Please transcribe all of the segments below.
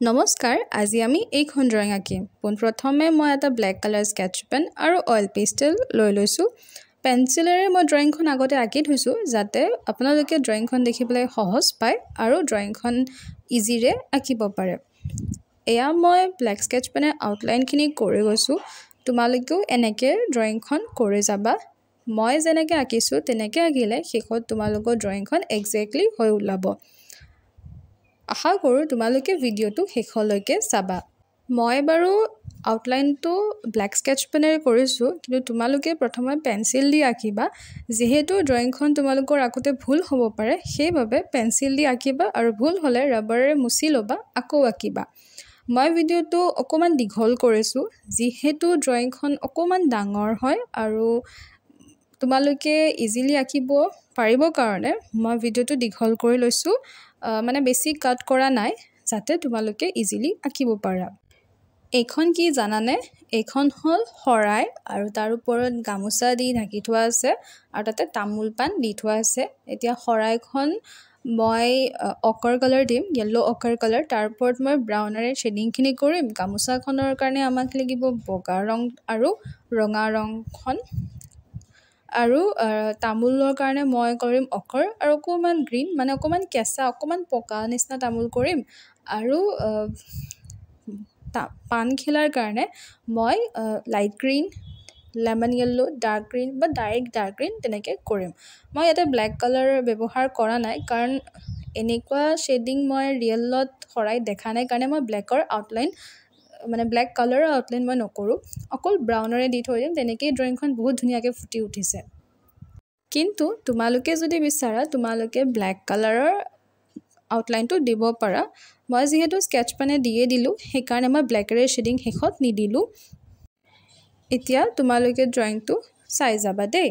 নমস্কাৰ আজি আমি এইখন ড্ৰয়িং আঁকিম পোনপ্ৰথমে মই এটা ব্লেক কালাৰ স্কেচ পেন আৰু অইল পেষ্টেল লৈ লৈছোঁ পেন্সিলেৰে মই ড্ৰয়িংখন আগতে আঁকি থৈছোঁ যাতে আপোনালোকে ড্ৰয়িংখন দেখিবলৈ সহজ পায় আৰু ড্ৰয়িংখন ইজিৰে আঁকিব পাৰে এয়া মই ব্লেক স্কেচ পেনে আউটলাইনখিনি কৰি গৈছোঁ তোমালোকেও এনেকৈ ড্ৰয়িংখন কৰি যাবা মই যেনেকৈ আঁকিছোঁ তেনেকৈ আঁকিলে শেষত তোমালোকৰ ড্ৰয়িংখন এক্সেক্টলি হৈ ওলাব আশা কৰোঁ তোমালোকে ভিডিঅ'টো শেষলৈকে চাবা মই বাৰু আউটলাইনটো ব্লেক স্কেচ পেনেৰে কৰিছোঁ কিন্তু তোমালোকে প্ৰথমে পেন্সিল দি আঁকিবা যিহেতু ড্ৰয়িংখন তোমালোকৰ আঁকোতে ভুল হ'ব পাৰে সেইবাবে পেন্সিল দি আঁকিবা আৰু ভুল হ'লে ৰাবাৰেৰে মুচি ল'বা আকৌ আঁকিবা মই ভিডিঅ'টো অকণমান দীঘল কৰিছোঁ যিহেতু ড্ৰয়িংখন অকণমান ডাঙৰ হয় আৰু তোমালোকে ইজিলি আঁকিব পাৰিবৰ কাৰণে মই ভিডিঅ'টো দীঘল কৰি লৈছোঁ মানে বেছি কাট কৰা নাই যাতে তোমালোকে ইজিলি আঁকিব পাৰা এইখন কি জানানে এইখন হ'ল শৰাই আৰু তাৰ ওপৰত গামোচা দি ঢাকি থোৱা আছে আৰু তাতে তামোল পাণ দি থোৱা আছে এতিয়া শৰাইখন মই অকাৰ কালাৰ দিম য়েল্লো অকাৰ কালাৰ তাৰ ওপৰত মই ব্ৰাউনেৰে শেডিংখিনি কৰিম গামোচাখনৰ কাৰণে আমাক লাগিব বগা ৰং আৰু ৰঙা ৰংখন আৰু তামোলৰ কাৰণে মই কৰিম অকৰ আৰু অকণমান গ্ৰীণ মানে অকণমান কেঁচা অকণমান পকা নিচিনা তামোল কৰিম আৰু পাণখিলাৰ কাৰণে মই light green lemon yellow dark green বা ডাইৰেক্ট ডাৰ্ক গ্ৰীণ তেনেকৈ কৰিম মই ইয়াতে ব্লেক কালাৰ ব্যৱহাৰ কৰা নাই কাৰণ এনেকুৱা শ্বেডিং মই ৰিয়েলত শৰাই দেখা নাই কাৰণে মই ব্লেকৰ আউটলাইন মানে ব্লেক কালাৰৰ আউটলাইন মই নকৰোঁ অকল ব্ৰাউনেৰে দি থৈ দিম তেনেকেই ড্ৰয়িংখন বহুত ধুনীয়াকৈ ফুটি উঠিছে কিন্তু তোমালোকে যদি বিচাৰা তোমালোকে ব্লেক কালাৰৰ আউটলাইনটো দিব পাৰা মই যিহেতু স্কেচ পেনে দিয়ে দিলোঁ সেইকাৰণে মই ব্লেকেৰে শ্বেডিং শেষত নিদিলোঁ এতিয়া তোমালোকে ড্ৰয়িংটো চাই যাবা দেই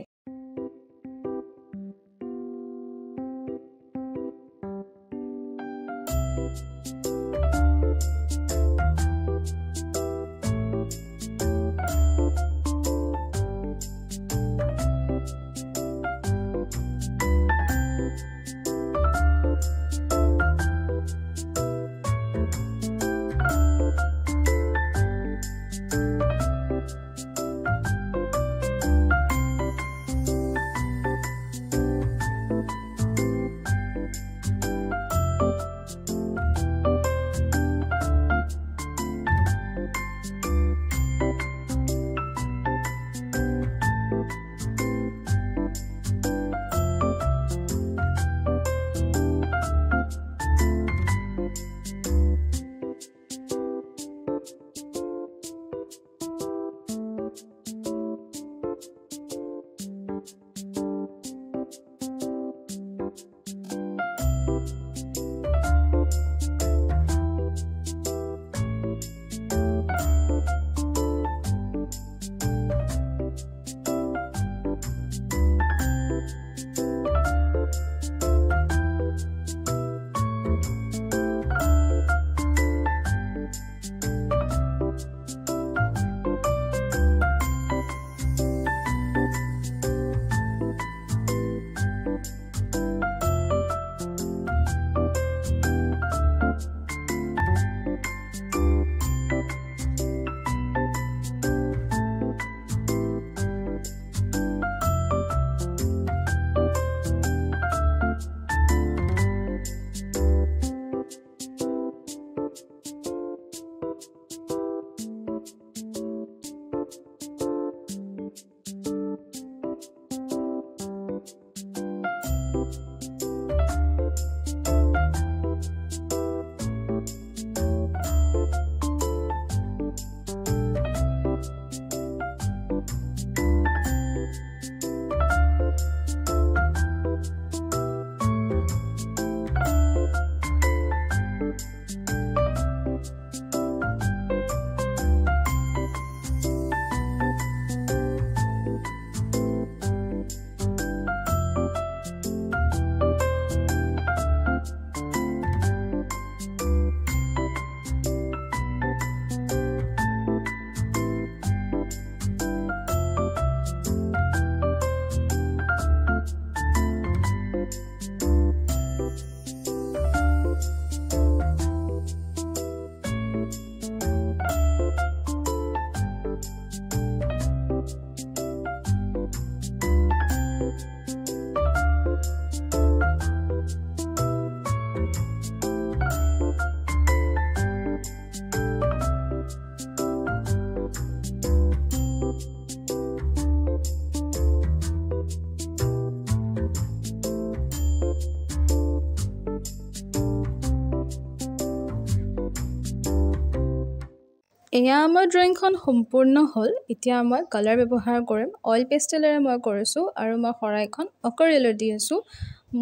এয়া আমাৰ ড্ৰয়িংখন সম্পূৰ্ণ হ'ল। এতিয়া মই কালাৰ ব্যৱহাৰ কৰিম। অইল পেষ্টেলেৰে মই কৰিছোঁ আৰু মই শৰাইখন অকৰিয়ালৈ দি আছোঁ।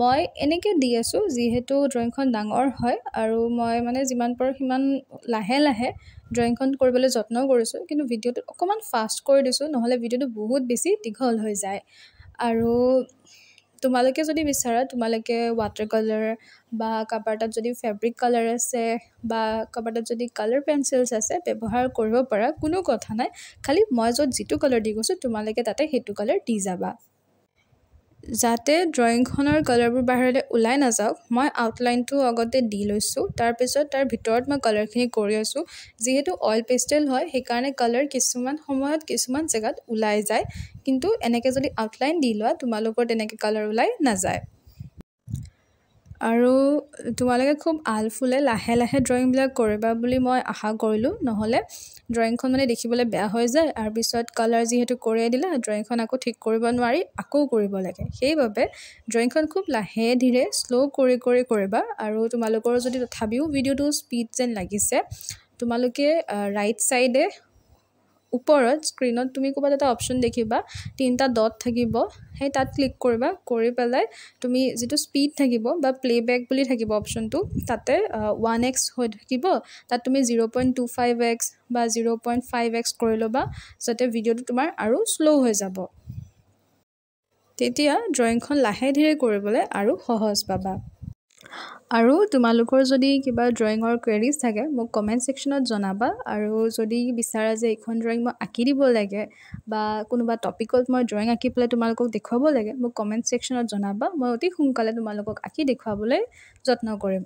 মই এনেকৈ দি আছোঁ যিহেতু ড্ৰয়িংখন ডাঙৰ হয় আৰু মই মানে যিমান পাৰোঁ সিমান লাহে লাহে ড্ৰয়িংখন কৰিবলৈ যত্ন কৰিছোঁ, কিন্তু ভিডিঅ'টোত অকণমান ফাষ্ট কৰি দিছোঁ, নহ'লে ভিডিঅ'টো বহুত বেছি দীঘল হৈ যায়। আৰু তোমালোকে যদি বিচাৰা তোমালোকে ৱাটাৰ কালাৰ বা কাৰোবাৰ তাত যদি ফেব্ৰিক কালাৰ আছে বা কাৰোবাৰ তাত যদি কালাৰ পেঞ্চিলছ আছে ব্যৱহাৰ কৰিব পাৰা, কোনো কথা নাই। খালি মই য'ত যিটো কালাৰ দি গৈছোঁ তোমালোকে তাতে সেইটো কালাৰ দি যাবা। যাতে ড্ৰয়িংখনৰ কালাৰবোৰ বাহিৰলৈ ওলাই নাযাওক, মই আউটলাইনটো আগতে দি লৈছোঁ। তাৰপিছত তাৰ ভিতৰত মই কালাৰখিনি কৰি আছোঁ। যিহেতু অইল পেষ্টেল হয় সেইকাৰণে কালাৰ কিছুমান সময়ত কিছুমান জেগাত ওলাই যায়, কিন্তু এনেকৈ যদি আউটলাইন দি লোৱা তোমালোকৰ তেনেকৈ কালাৰ ওলাই নাযায়। আৰু তোমালোকে খুব আলফুলে লাহে লাহে ড্ৰয়িংবিলাক কৰিবা বুলি মই আশা কৰিলোঁ, নহ'লে ড্ৰয়িংখন মানে দেখিবলৈ বেয়া হৈ যায় আৰু পিছত কালাৰ যিহেতু কৰিয়ে দিলা ড্ৰয়িংখন আকৌ ঠিক কৰিব নোৱাৰি, আকৌ কৰিব লাগে। সেইবাবে ড্ৰয়িংখন খুব লাহে ধীৰে শ্ল' কৰি কৰি কৰিবা। আৰু তোমালোকৰ যদি তথাপিও ভিডিঅ'টো স্পীড যেন লাগিছে, তোমালোকে ৰাইট ছাইডে ওপৰত স্ক্ৰীণত তুমি ক'ৰবাত এটা অপশ্যন দেখিবা, 3টা ডট থাকিব, সেই তাত ক্লিক কৰিবা। কৰি পেলাই তুমি যিটো স্পীড থাকিব বা প্লে'বেক বুলি থাকিব অপশ্যনটো, তাতে 1x হৈ থাকিব, তাত তুমি 0.25x বা 0.5x কৰি ল'বা, যাতে ভিডিঅ'টো তোমাৰ আৰু শ্ল' হৈ যাব। তেতিয়া ড্ৰয়িংখন লাহে ধীৰে কৰিবলৈ আৰু সহজ পাবা। আৰু তোমালোকৰ যদি কিবা ড্ৰয়িঙৰ কুৱেৰিজ থাকে মোক কমেণ্ট ছেকশ্যনত জনাবা। আৰু যদি বিচাৰা যে এইখন ড্ৰয়িং মই আঁকি দিব লাগে বা কোনোবা টপিকত মই ড্ৰয়িং আঁকি পেলাই তোমালোকক দেখুৱাব লাগে, মোক কমেণ্ট ছেকশ্যনত জনাবা। মই অতি সোনকালে তোমালোকক আঁকি দেখুৱাবলৈ যত্ন কৰিম।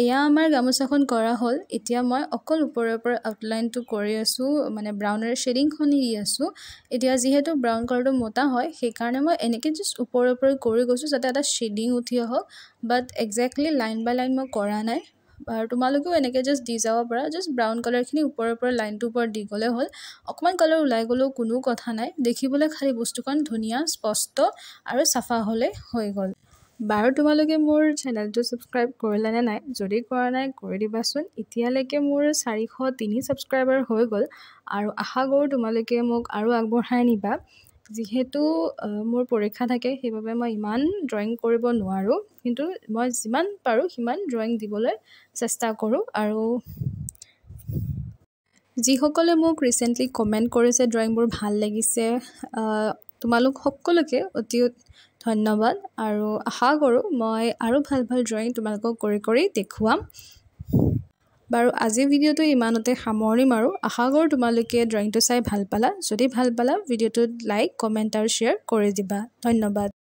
এয়া আমাৰ গামোচাখন কৰা হ'ল এতিয়া মই অকল ওপৰৰ পৰা আউটলাইনটো কৰি আছোঁ মানে ব্ৰাউনেৰে শ্বেডিংখন দি আছোঁ এতিয়া যিহেতু ব্ৰাউন কালাৰটো মোটা হয় সেইকাৰণে মই এনেকৈ জাষ্ট ওপৰৰ পৰা কৰি গৈছোঁ যাতে এটা শ্বেডিং উঠি আহক বাট একজেক্টলি লাইন বাই লাইন মই কৰা নাই আৰু তোমালোকেও এনেকৈ জাষ্ট দি যাব পাৰা জাষ্ট ব্ৰাউন কালাৰখিনি ওপৰৰ পৰা লাইনটোৰ ওপৰত দি গ'লে হ'ল অকণমান কালাৰ ওলাই গ'লেও কোনো কথা নাই দেখিবলৈ খালি বস্তুখন ধুনীয়া স্পষ্ট আৰু চাফা হ'লে হৈ গ'ল বাৰু তোমালোকে মোৰ চেনেলটো ছাবস্ক্ৰাইব কৰিলে নে নাই যদি কৰা নাই কৰি দিবাচোন এতিয়ালৈকে মোৰ 403 ছাবস্ক্ৰাইবাৰ হৈ গ'ল আৰু আশা কৰোঁ তোমালোকে মোক আৰু আগবঢ়াই নিবা যিহেতু মোৰ পৰীক্ষা থাকে সেইবাবে মই ইমান ড্ৰয়িং কৰিব নোৱাৰোঁ কিন্তু মই যিমান পাৰোঁ সিমান ড্ৰয়িং দিবলৈ চেষ্টা কৰোঁ আৰু যিসকলে মোক ৰিচেণ্টলি কমেণ্ট কৰিছে ড্ৰয়িংবোৰ ভাল লাগিছে তোমালোক সকলোকে অতি ধন্যবাদ আৰু আশা কৰোঁ মই আৰু ভাল ভাল ড্ৰয়িং তোমালোকক কৰি দেখুৱাম বাৰু আজি ভিডিঅ'টো ইমানতে সামৰণি মাৰোঁ আশা কৰোঁ তোমালোকে ড্ৰয়িংটো চাই ভাল পালা যদি ভাল পালা ভিডিঅ'টোত লাইক কমেণ্ট আৰু শ্বেয়াৰ কৰি দিবা ধন্যবাদ